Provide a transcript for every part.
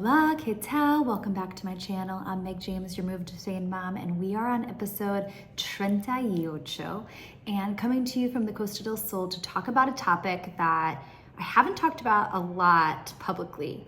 Hola, ¿qué tal? Welcome back to my channel. I'm Meg James, your Move to Spain mom, and we are on episode 38 and coming to you from the Costa del Sol to talk about a topic that I haven't talked about a lot publicly.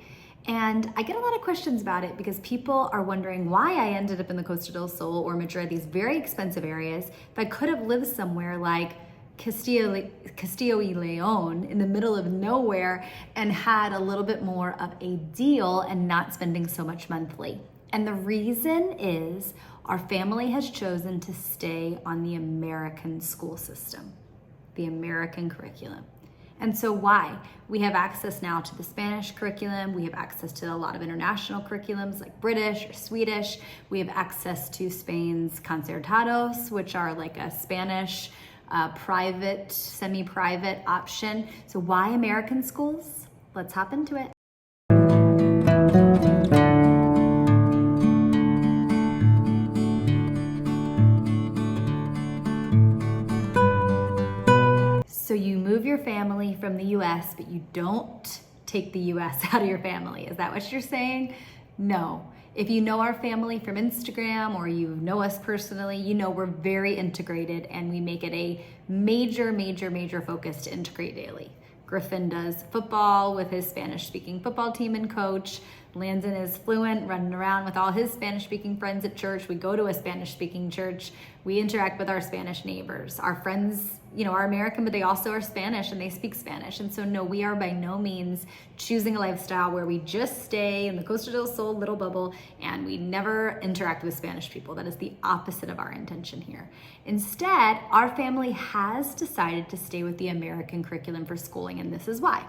And I get a lot of questions about it because people are wondering why I ended up in the Costa del Sol or Madrid, these very expensive areas, if I could have lived somewhere like Castillo y Leon in the middle of nowhere and had a little bit more of a deal and not spending so much monthly. And the reason is our family has chosen to stay on the American school system, the American curriculum. And so why? We have access now to the Spanish curriculum. We have access to a lot of international curriculums like British or Swedish. We have access to Spain's concertados, which are like a Spanish private, semi-private option. So why American schools? Let's hop into it. So you move your family from the US, but you don't take the US out of your family. Is that what you're saying? No. If you know our family from Instagram or you know us personally, you know we're very integrated and we make it a major focus to integrate daily. Griffin does football with his Spanish-speaking football team and coach. Landon is fluent, running around with all his Spanish-speaking friends at church. We go to a Spanish-speaking church. We interact with our Spanish neighbors. Our friends, are American, but they also are Spanish and they speak Spanish. And so no, we are by no means choosing a lifestyle where we just stay in the Costa del Sol little bubble and we never interact with Spanish people. That is the opposite of our intention here. Instead, our family has decided to stay with the American curriculum for schooling, and this is why.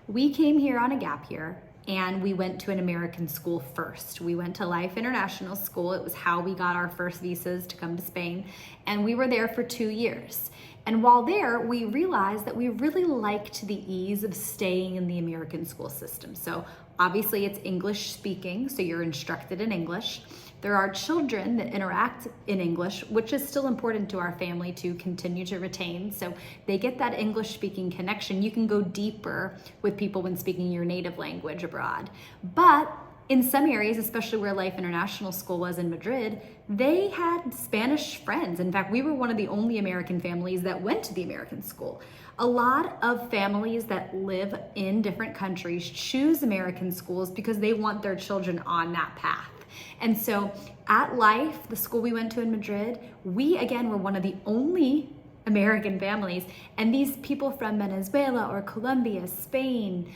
We came here on a gap year and we went to an American school first. We went to Life International School. It was how we got our first visas to come to Spain, and we were there for 2 years. And while there, we realized that we really liked the ease of staying in the American school system. So obviously it's English speaking, so you're instructed in English. There are children that interact in English, which is still important to our family to continue to retain. So they get that English speaking connection. You can go deeper with people when speaking your native language abroad. But in some areas, especially where Life International School was in Madrid, they had Spanish friends. In fact, we were one of the only American families that went to the American school. A lot of families that live in different countries choose American schools because they want their children on that path. And so at Life, the school we went to in Madrid, we again were one of the only American families, and these people from Venezuela or Colombia, Spain,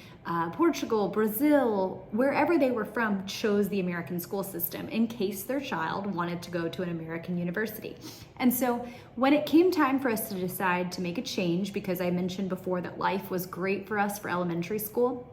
Portugal, Brazil, wherever they were from, chose the American school system in case their child wanted to go to an American university. And so when it came time for us to decide to make a change, because I mentioned before that Life was great for us for elementary school,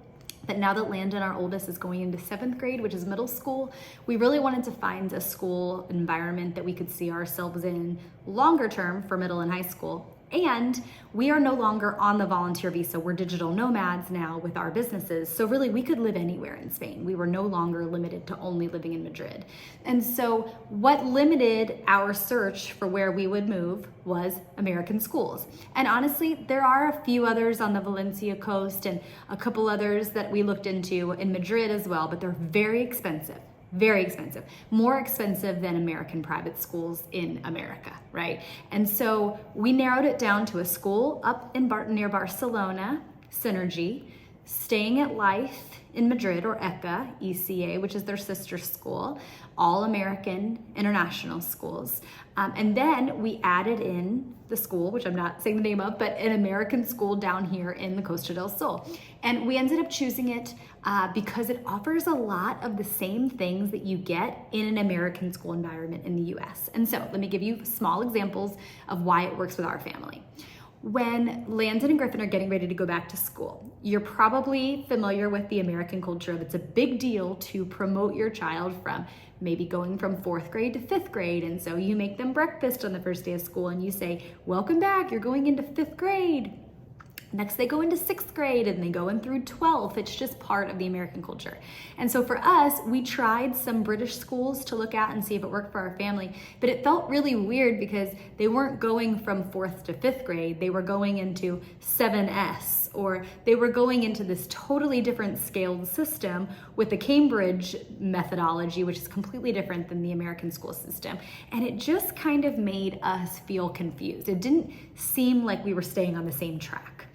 but now that Landon, our oldest, is going into 7th grade, which is middle school, we really wanted to find a school environment that we could see ourselves in longer term for middle and high school. And we are no longer on the volunteer visa. We're digital nomads now with our businesses. So really we could live anywhere in Spain. We were no longer limited to only living in Madrid. And so what limited our search for where we would move was American schools. And honestly, there are a few others on the Valencia coast and a couple others that we looked into in Madrid as well, but they're very expensive. Very expensive, more expensive than American private schools in America, right? And so we narrowed it down to a school up in near Barcelona, Synergy, staying at Life in Madrid, or ECA, which is their sister school, all American international schools. And then we added in the school, which I'm not saying the name of, but an American school down here in the Costa del Sol. And we ended up choosing it because it offers a lot of the same things that you get in an American school environment in the US. And so let me give you small examples of why it works with our family. When Landon and Griffin are getting ready to go back to school, you're probably familiar with the American culture of it's a big deal to promote your child from maybe going from 4th grade to 5th grade. And so you make them breakfast on the first day of school and you say, welcome back, you're going into 5th grade. Next, they go into 6th grade and they go in through 12th. It's just part of the American culture. And so for us, we tried some British schools to look at and see if it worked for our family, but it felt really weird because they weren't going from 4th to 5th grade. They were going into 7S, or they were going into this totally different scaled system with the Cambridge methodology, which is completely different than the American school system. And it just kind of made us feel confused. It didn't seem like we were staying on the same track.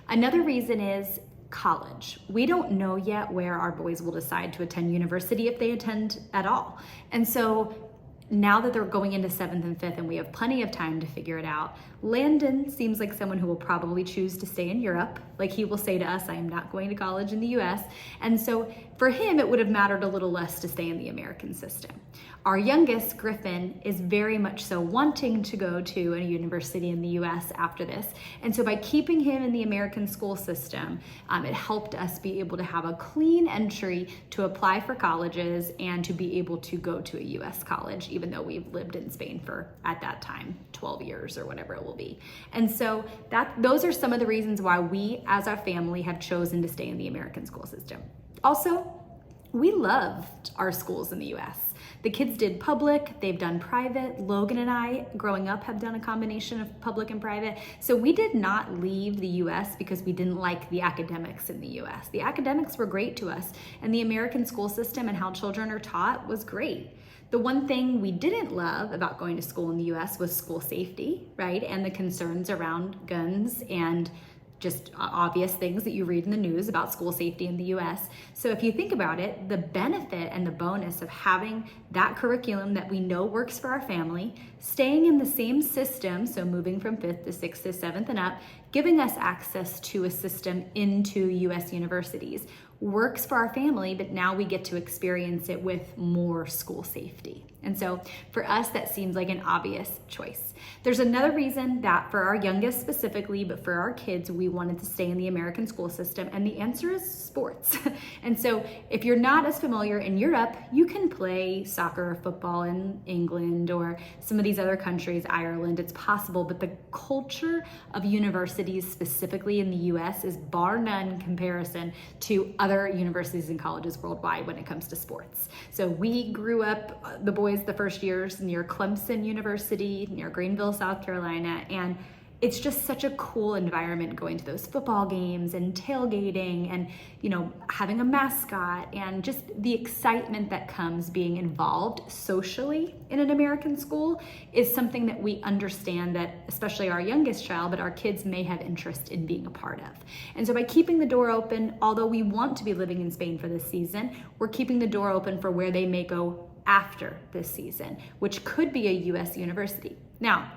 Another reason is college. We don't know yet where our boys will decide to attend university, if they attend at all. And so now that they're going into 7th and 5th and we have plenty of time to figure it out, Landon seems like someone who will probably choose to stay in Europe. Like, he will say to us, I am not going to college in the US. And so for him, it would have mattered a little less to stay in the American system. Our youngest, Griffin, is very much so wanting to go to a university in the US after this. And so by keeping him in the American school system, it helped us be able to have a clean entry to apply for colleges and to be able to go to a US college, even though we've lived in Spain for, at that time, 12 years or whatever it will be. And so those are some of the reasons why we as a family have chosen to stay in the American school system. Also, we loved our schools in the US. The kids did public, they've done private. Logan and I, growing up, have done a combination of public and private. So we did not leave the US because we didn't like the academics in the US. The academics were great to us, and the American school system and how children are taught was great. The one thing we didn't love about going to school in the US was school safety, right? And the concerns around guns and just obvious things that you read in the news about school safety in the US. So if you think about it, the benefit and the bonus of having that curriculum that we know works for our family, staying in the same system, so moving from 5th to 6th to 7th and up, giving us access to a system into US universities, works for our family, but now we get to experience it with more school safety. And so for us, that seems like an obvious choice. There's another reason that for our youngest specifically, but for our kids, we wanted to stay in the American school system, and the answer is sports. And so if you're not as familiar, in Europe, you can play soccer or football in England or some of these other countries, Ireland, it's possible, but the culture of universities specifically in the US is bar none comparison to other universities and colleges worldwide when it comes to sports. So we grew up, the boys, the first years near Clemson University, near Greenville, South Carolina, and it's just such a cool environment going to those football games and tailgating and, you know, having a mascot and just the excitement that comes being involved socially in an American school is something that we understand that especially our youngest child, but our kids may have interest in being a part of. And so by keeping the door open, although we want to be living in Spain for this season, we're keeping the door open for where they may go after this season, which could be a US university. Now,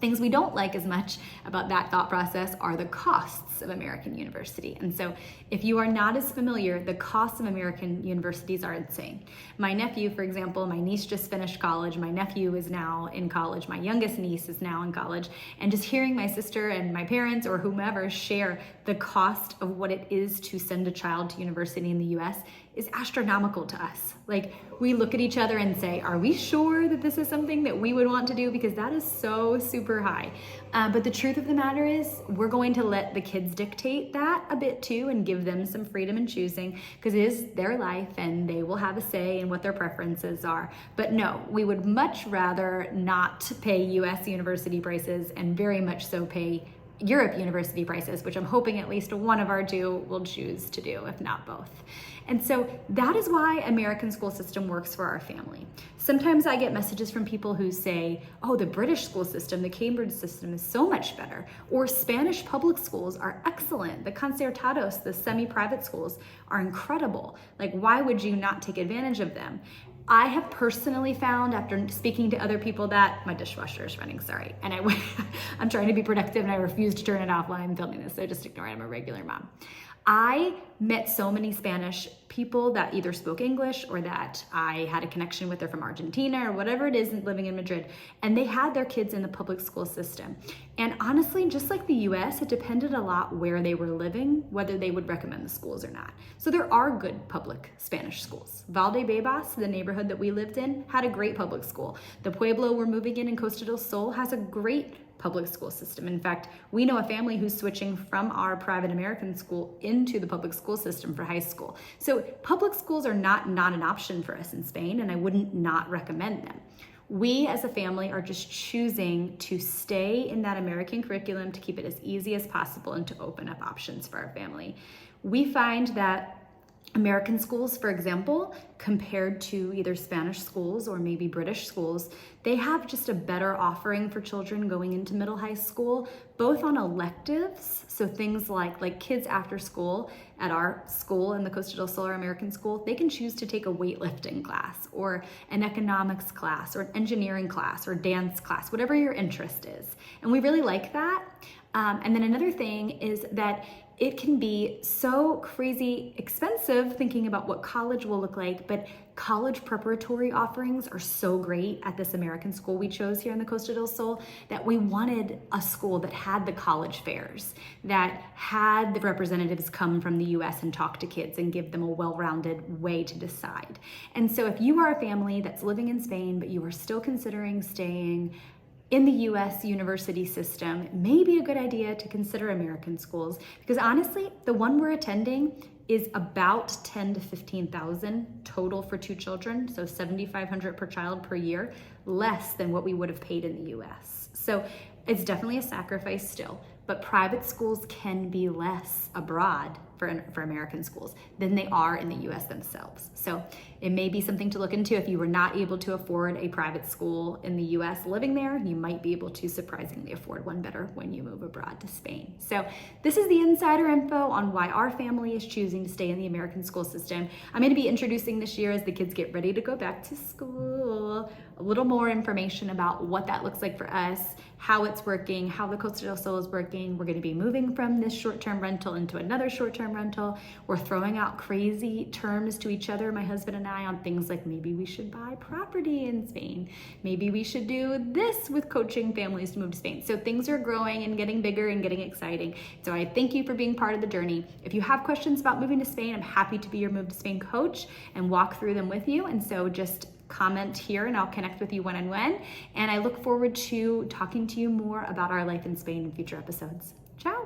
things we don't like as much about that thought process are the costs of American university. And so if you are not as familiar, the costs of American universities are insane. My nephew, for example, my niece just finished college. My nephew is now in college. My youngest niece is now in college. And just hearing my sister and my parents or whomever share the cost of what it is to send a child to university in the US is astronomical to us. Like, we look at each other and say, are we sure that this is something that we would want to do? Because that is so super high. But the truth of the matter is, we're going to let the kids dictate that a bit too and give them some freedom in choosing, because it is their life and they will have a say in what their preferences are. But no, we would much rather not pay US university prices and very much so pay Europe university prices, which I'm hoping at least one of our two will choose to do, if not both. And so that is why American school system works for our family. Sometimes I get messages from people who say, oh, the British school system, the Cambridge system is so much better, or Spanish public schools are excellent. The concertados, the semi-private schools are incredible. Like, why would you not take advantage of them? I have personally found, after speaking to other people, that my dishwasher is running, sorry. And I'm trying to be productive and I refuse to turn it off while I'm filming this, so just ignore it, I'm a regular mom. I met so many Spanish people that either spoke English or that I had a connection with. They're from Argentina or whatever it is, living in Madrid, and they had their kids in the public school system. And honestly, just like the US, it depended a lot where they were living, whether they would recommend the schools or not. So there are good public Spanish schools. Valdebebas, the neighborhood that we lived in, had a great public school. The pueblo we're moving in Costa del Sol, has a great public school system. In fact, we know a family who's switching from our private American school into the public school system for high school. So public schools are not an option for us in Spain, and I wouldn't not recommend them. We as a family are just choosing to stay in that American curriculum to keep it as easy as possible and to open up options for our family. We find that American schools, for example, compared to either Spanish schools or maybe British schools, they have just a better offering for children going into middle high school, both on electives, so things like kids after school at our school in the Costa del Sol American school, they can choose to take a weightlifting class or an economics class or an engineering class or dance class, whatever your interest is. And we really like that. And then another thing is that it can be so crazy expensive thinking about what college will look like, but college preparatory offerings are so great at this American school we chose here in the Costa del Sol that we wanted a school that had the college fairs, that had the representatives come from the US and talk to kids and give them a well-rounded way to decide. And so if you are a family that's living in Spain, but you are still considering staying in the US university system, it may be a good idea to consider American schools, because honestly, the one we're attending is about 10 to 15,000 total for 2 children, so 7,500 per child per year, less than what we would have paid in the US. So it's definitely a sacrifice still, but private schools can be less abroad for American schools than they are in the US themselves. So it may be something to look into. If you were not able to afford a private school in the US living there, you might be able to surprisingly afford one better when you move abroad to Spain. So this is the insider info on why our family is choosing to stay in the American school system. I'm gonna be introducing this year, as the kids get ready to go back to school, a little more information about what that looks like for us, how it's working, how the Costa del Sol is working. We're gonna be moving from this short-term rental into another short-term rental. We're throwing out crazy terms to each other, my husband and I, on things like maybe we should buy property in Spain. Maybe we should do this with coaching families to move to Spain. So things are growing and getting bigger and getting exciting. So I thank you for being part of the journey. If you have questions about moving to Spain, I'm happy to be your Move to Spain coach and walk through them with you. And so just comment here and I'll connect with you one-on-one. And I look forward to talking to you more about our life in Spain in future episodes. Ciao.